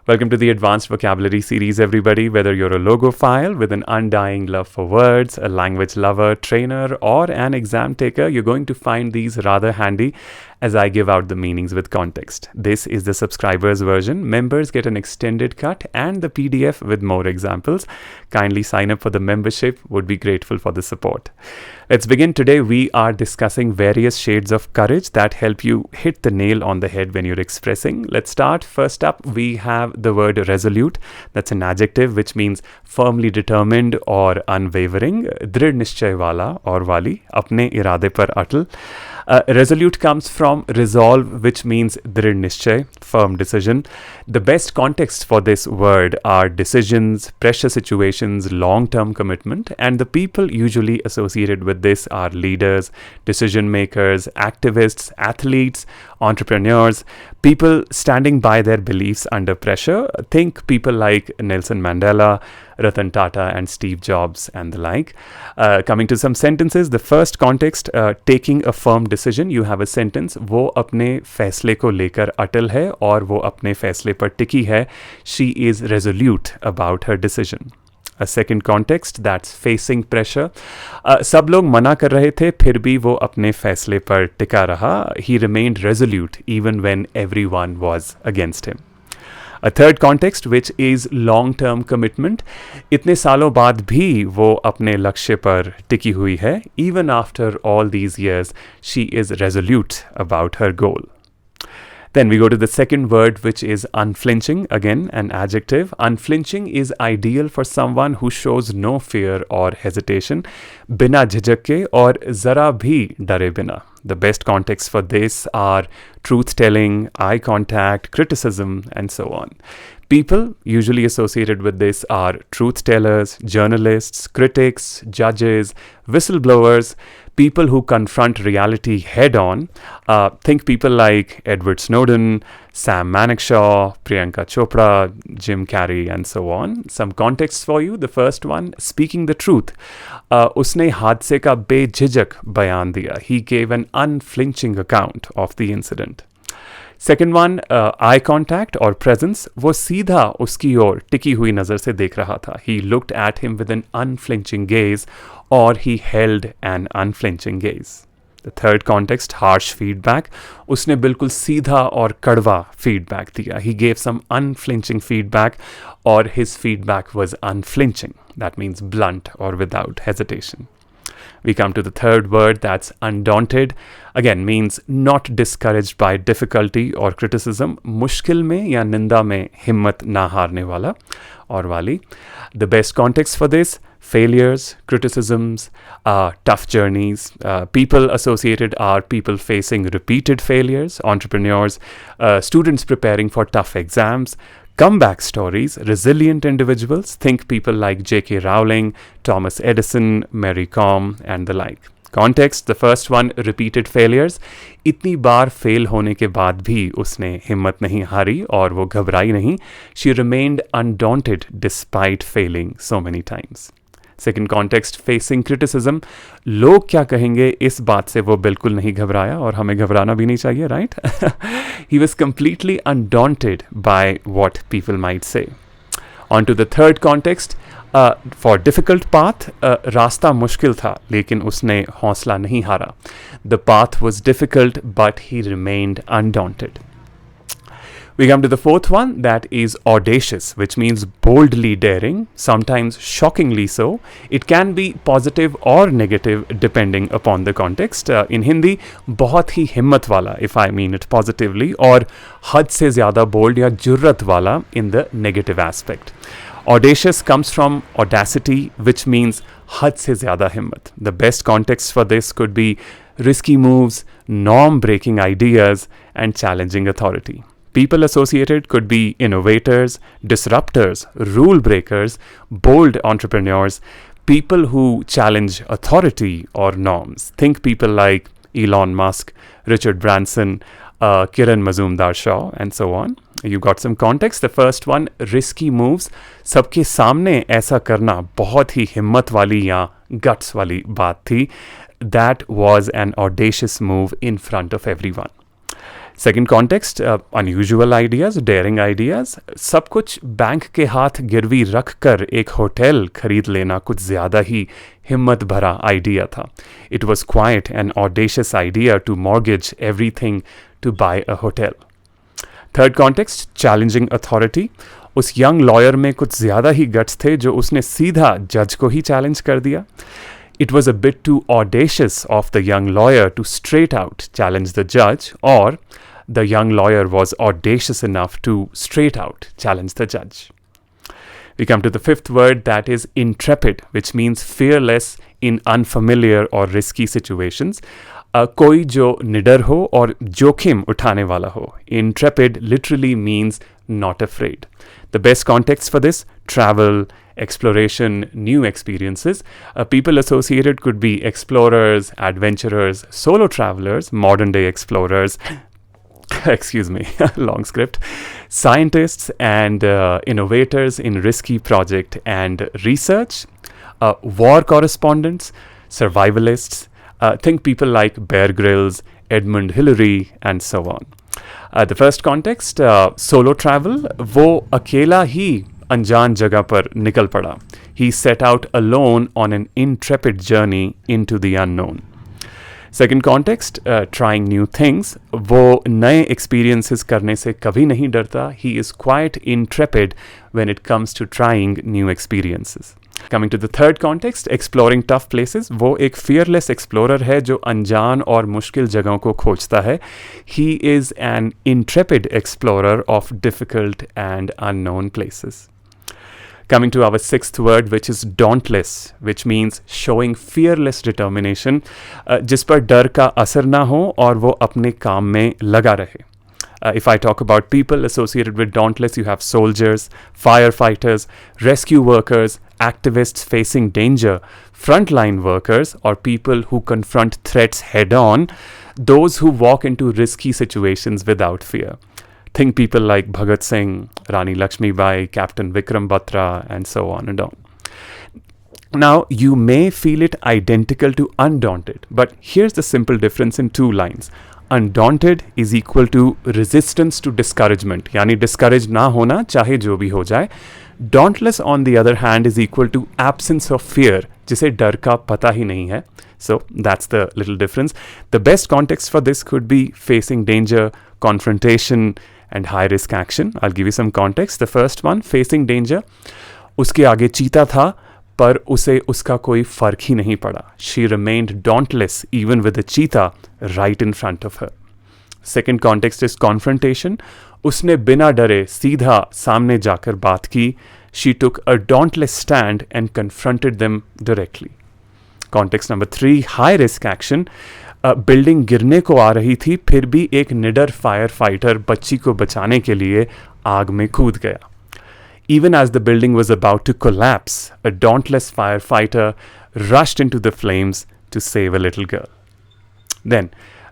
Welcome to the Advanced Vocabulary series, everybody. Whether you're a logophile with an undying love for words, a language lover, trainer, or an exam taker, you're going to find these rather handy as I give out the meanings with context. This is the subscribers version. Members get an extended cut and the PDF with more examples. Kindly sign up for the membership. Would be grateful for the support. Let's begin. Today we are discussing various shades of courage that help you hit the nail on the head when you're expressing. Let's start. First up, we have the word resolute. That's an adjective which means firmly determined or unwavering. दृढ़ निश्चय वाला और वाली, अपने इरादे पर अटल. Resolute comes from resolve, which means दृढ़ निश्चय, firm decision. The best context for this word are decisions, pressure situations, long-term commitment, and the people usually associated with this are leaders, decision makers, activists, athletes, entrepreneurs, people standing by their beliefs under pressure. Think people like Nelson Mandela, Ratan Tata, and Steve Jobs, and the like. Coming to some sentences, the first context, taking a firm decision. You have a sentence, वो अपने फैसले को लेकर अटल है और वो अपने फैसले पर टिकी है. She is resolute about her decision. A second context, that's facing pressure. सब लोग मना कर रहे थे, फिर भी वो अपने फैसले पर टिका रहा. He remained resolute even when everyone was against him. A third context, which is long-term commitment. इतने सालों बाद भी वो अपने लक्ष्य पर टिकी हुई है. Even after all these years, she is resolute about her goal. Then we go to the second word, which is unflinching. Again, an adjective. Unflinching is ideal for someone who shows no fear or hesitation. बिना झिझक के और ज़रा भी डरे बिना. The best contexts for this are truth-telling, eye contact, criticism, and so on. People usually associated with this are truth-tellers, journalists, critics, judges, whistleblowers, people who confront reality head-on. Think people like Edward Snowden, Sam Manekshaw, Priyanka Chopra, Jim Carrey, and so on. Some contexts for you. The first one, speaking the truth. उसने हादसे का बेझिझक बयान दिया. He gave an unflinching account of the incident. Second one, eye contact or presence. वो सीधा उसकी ओर टिकी हुई नज़र से देख रहा था. He looked at him with an unflinching gaze, or he held an unflinching gaze. The third context, harsh feedback. उसने बिल्कुल सीधा और कड़वा feedback दिया. He gave some unflinching feedback, or his feedback was unflinching. That means blunt or without hesitation. We come to the third word, that's undaunted. Again, means not discouraged by difficulty or criticism. मुश्किल में या निंदा में हिम्मत ना हारने वाला और वाली. The best context for this, failures, criticisms, tough journeys. People associated are people facing repeated failures, entrepreneurs, students preparing for tough exams, comeback stories, resilient individuals. Think people like J.K. Rowling, Thomas Edison, Mary Kom, and the like. Context, the first one, repeated failures. इतनी बार fail होने के बाद भी उसने हिम्मत नहीं हारी और वो घबराई नहीं. She remained undaunted despite failing so many times. Second context, facing criticism. लोग क्या कहेंगे इस बात से वो बिल्कुल नहीं घबराया और हमें घबराना भी नहीं चाहिए, right? He was completely undaunted by what people might say. On to the third context, for difficult path, रास्ता मुश्किल था लेकिन उसने हौसला नहीं हारा. The path was difficult but he remained undaunted. We come to the fourth one, that is audacious, which means boldly daring, sometimes shockingly so. It can be positive or negative depending upon the context. In Hindi, बहुत ही हिम्मत वाला, if I mean it positively, और हद से ज़्यादा bold या जुर्रत वाला in the negative aspect. Audacious comes from audacity, which means हद से ज़्यादा हिम्मत. The best context for this could be risky moves, norm-breaking ideas, and challenging authority. People associated could be innovators, disruptors, rule breakers, bold entrepreneurs, people who challenge authority or norms. Think people like Elon Musk, Richard Branson, Kiran Mazumdar-Shaw, and so on. You got some context. The first one, risky moves. सबके सामने ऐसा करना बहुत ही हिम्मत वाली या guts वाली बात थी. That was an audacious move in front of everyone. Second context, unusual ideas, daring ideas. सब कुछ बैंक के हाथ गिरवी रख कर एक होटल खरीद लेना कुछ ज़्यादा ही हिम्मत भरा आइडिया था. It was quite an audacious idea to mortgage everything to buy a hotel. Third context, challenging authority. उस यंग लॉयर में कुछ ज़्यादा ही गट्स थे जो उसने सीधा जज को ही चैलेंज कर दिया. It was a bit too audacious of the young lawyer to straight out challenge the judge, or the young lawyer was audacious enough to straight out challenge the judge. We come to the fifth word, that is intrepid, which means fearless in unfamiliar or risky situations. कोई जो निडर हो और जोखिम उठाने वाला हो. Intrepid literally means not afraid. The best context for this: travel, exploration, new experiences. People associated could be explorers, adventurers, solo travelers, modern day explorers, excuse me, long script, scientists and innovators in risky project and research, war correspondents, survivalists. Think people like Bear Grylls, Edmund Hillary, and so on. The first context, solo travel. वो अकेला ही अनजान जगह पर निकल पड़ा. He set out alone on an intrepid journey into the unknown. Second context, trying new things. वो नए experiences करने से कभी नहीं डरता. He is quite intrepid when it comes to trying new experiences. Coming to the third context, exploring tough places. वो एक fearless explorer है जो अनजान और मुश्किल जगहों को खोजता है. He is an intrepid explorer of difficult and unknown places. Coming to our sixth word, which is dauntless, which means showing fearless determination, जिस पर डर का असर ना हो और वो अपने काम में लगा रहे. If I talk about people associated with dauntless, you have soldiers, firefighters, rescue workers, activists facing danger, frontline workers, or people who confront threats head on, those who walk into risky situations without fear. Think people like Bhagat Singh, Rani Lakshmibai, Captain Vikram Batra, and so on and on. Now, you may feel it identical to undaunted, but here's the simple difference in two lines. Undaunted is equal to resistance to discouragement, यानी discouraged ना होना चाहे जो भी हो जाए. Dauntless on the other hand is equal to absence of fear, जिसे डर का पता ही नहीं है. So that's the little difference. The best context for this could be facing danger, confrontation, and high risk action. I'll give you some context. The first one, facing danger. उसके आगे चीता था पर उसे उसका कोई फर्क ही नहीं पड़ा. She remained dauntless even with the cheetah right in front of her. Second context is confrontation. उसने बिना डरे सीधा सामने जाकर बात की. She took a dauntless stand and confronted them directly. Context number 3, high risk action. Building गिरने को आ रही थी फिर भी एक निडर फायर फाइटर बच्ची को बचाने के लिए आग में कूद गया. Even as the building was about to collapse, a dauntless firefighter rushed into the flames to save a little girl. Then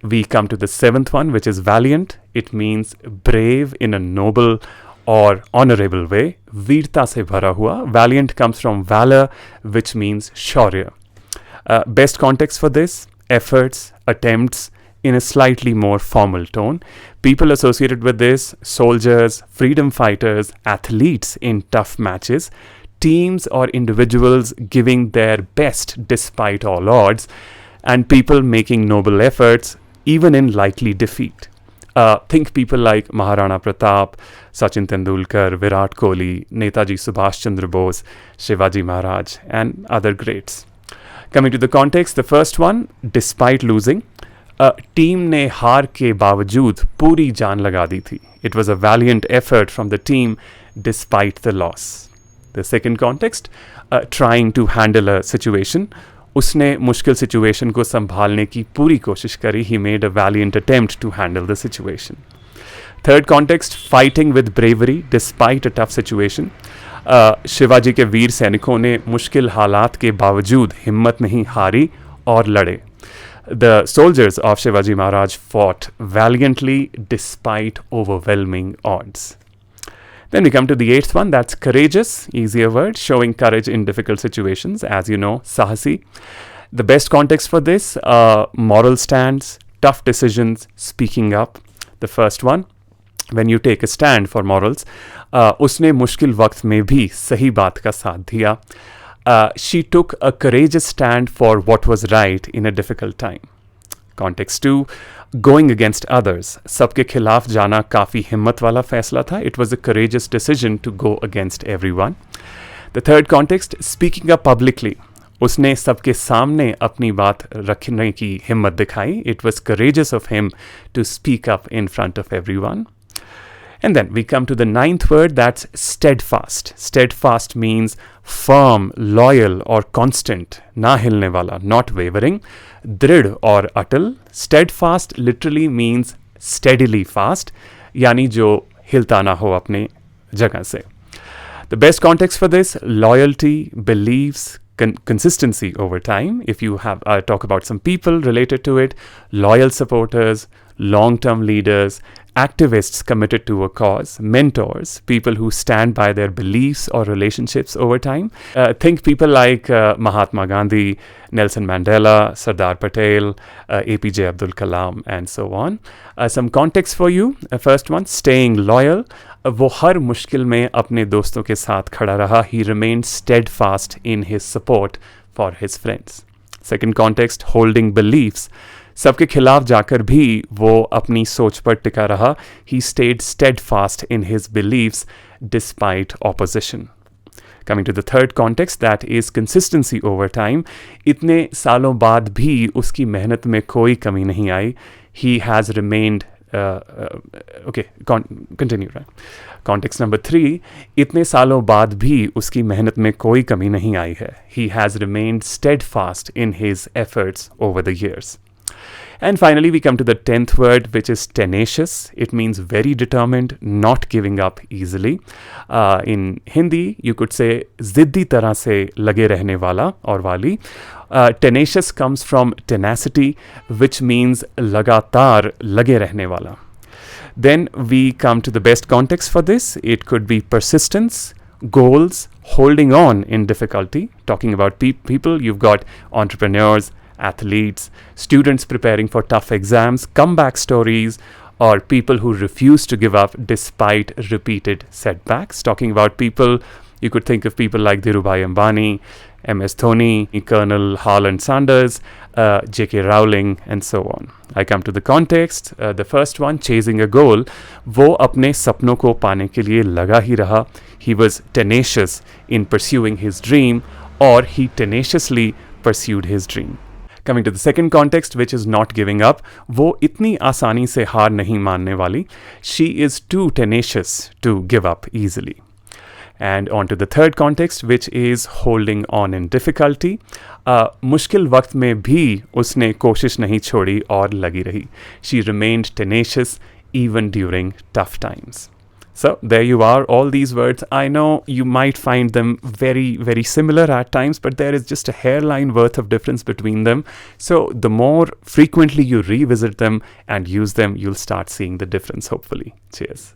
we come to the seventh one, which is valiant. It means brave in a noble or honorable way. Veerta se bhara hua. Valiant comes from valor, which means shaurya. Best context for this: efforts, attempts, in a slightly more formal tone. People associated with this: soldiers, freedom fighters, athletes in tough matches, teams or individuals giving their best despite all odds, and people making noble efforts even in likely defeat. Think people like Maharana Pratap, Sachin Tendulkar, Virat Kohli, Netaji Subhash Chandra Bose, Shivaji Maharaj, and other greats. Coming to the context, the first one, despite losing. Team ने हार के बावजूद पूरी जान लगा दी थी. It was a valiant effort from the team despite the loss. The second context, trying to handle a situation. उसने मुश्किल सिचुएशन को संभालने की पूरी कोशिश करी. He made a valiant attempt to handle the situation. Third context, fighting with bravery despite a tough situation. Shivaji के वीर सैनिकों ने मुश्किल हालात के बावजूद हिम्मत नहीं हारी और लड़े. The soldiers of Shivaji Maharaj fought valiantly despite overwhelming odds. Then we come to the eighth one, that's courageous, easier word, showing courage in difficult situations. As you know, sahasi. The best context for this, moral stands, tough decisions, speaking up. The first one, when you take a stand for morals, उसने मुश्किल वक्त में भी सही बात का साथ दिया. She took a courageous stand for what was right in a difficult time. Context 2, going against others. सबके खिलाफ जाना काफ़ी हिम्मत वाला फैसला था. It was a courageous decision to go against everyone. The third context, speaking up publicly. उसने सबके सामने अपनी बात रखने की हिम्मत दिखाई. It was courageous of him to speak up in front of everyone. And then we come to the ninth word, that's steadfast. Steadfast means firm, loyal or constant, ना हिलने वाला, not wavering. दृढ़ और अटल. Steadfast literally means steadily fast, यानी जो हिलता ना हो अपने जगह से. The best context for this, loyalty, beliefs, consistency over time. If you have talk about some people related to it, loyal supporters, long-term leaders, activists committed to a cause, mentors, people who stand by their beliefs or relationships over time. Think people like Mahatma Gandhi, Nelson Mandela, Sardar Patel, APJ Abdul Kalam, and so on. Some context for you. First one, staying loyal. वो हर मुश्किल में अपने दोस्तों के साथ खड़ा रहा. He remained steadfast in his support for his friends. Second context, holding beliefs. सबके खिलाफ जाकर भी वो अपनी सोच पर टिका रहा. He stayed steadfast in his beliefs despite opposition. Coming to the third context, that is consistency over time. इतने सालों बाद भी उसकी मेहनत में कोई कमी नहीं आई. He has remained continue, right? Context number 3, इतने सालों बाद भी उसकी मेहनत में कोई कमी नहीं आई है. He has remained steadfast in his efforts over the years. And finally, we come to the 10th word, which is tenacious. It means very determined, not giving up easily. In Hindi, you could say ज़िद्दी तरह से लगे रहने वाला और वाली. Tenacious comes from tenacity, which means लगातार लगे रहने वाला. Then we come to the best context for this. It could be persistence, goals, holding on in difficulty. Talking about people, you've got entrepreneurs, athletes, students preparing for tough exams, comeback stories, or people who refuse to give up despite repeated setbacks. Talking about people, you could think of people like Dhirubhai Ambani, MS Dhoni, Colonel Harland Sanders, J.K. Rowling, and so on. I come to the context. The first one, chasing a goal. वो अपने सपनों को पाने के लिए लगा ही रहा. He was tenacious in pursuing his dream, or he tenaciously pursued his dream. Coming to the second context, which is not giving up. वो इतनी आसानी से हार नहीं मानने वाली. She is too tenacious to give up easily. And on to the third context, which is holding on in difficulty. मुश्किल वक्त में भी उसने कोशिश नहीं छोड़ी और लगी रही. She remained tenacious even during tough times. So there you are, all these words. I know you might find them very, very similar at times, but there is just a hairline worth of difference between them. So the more frequently you revisit them and use them, you'll start seeing the difference, hopefully. Cheers.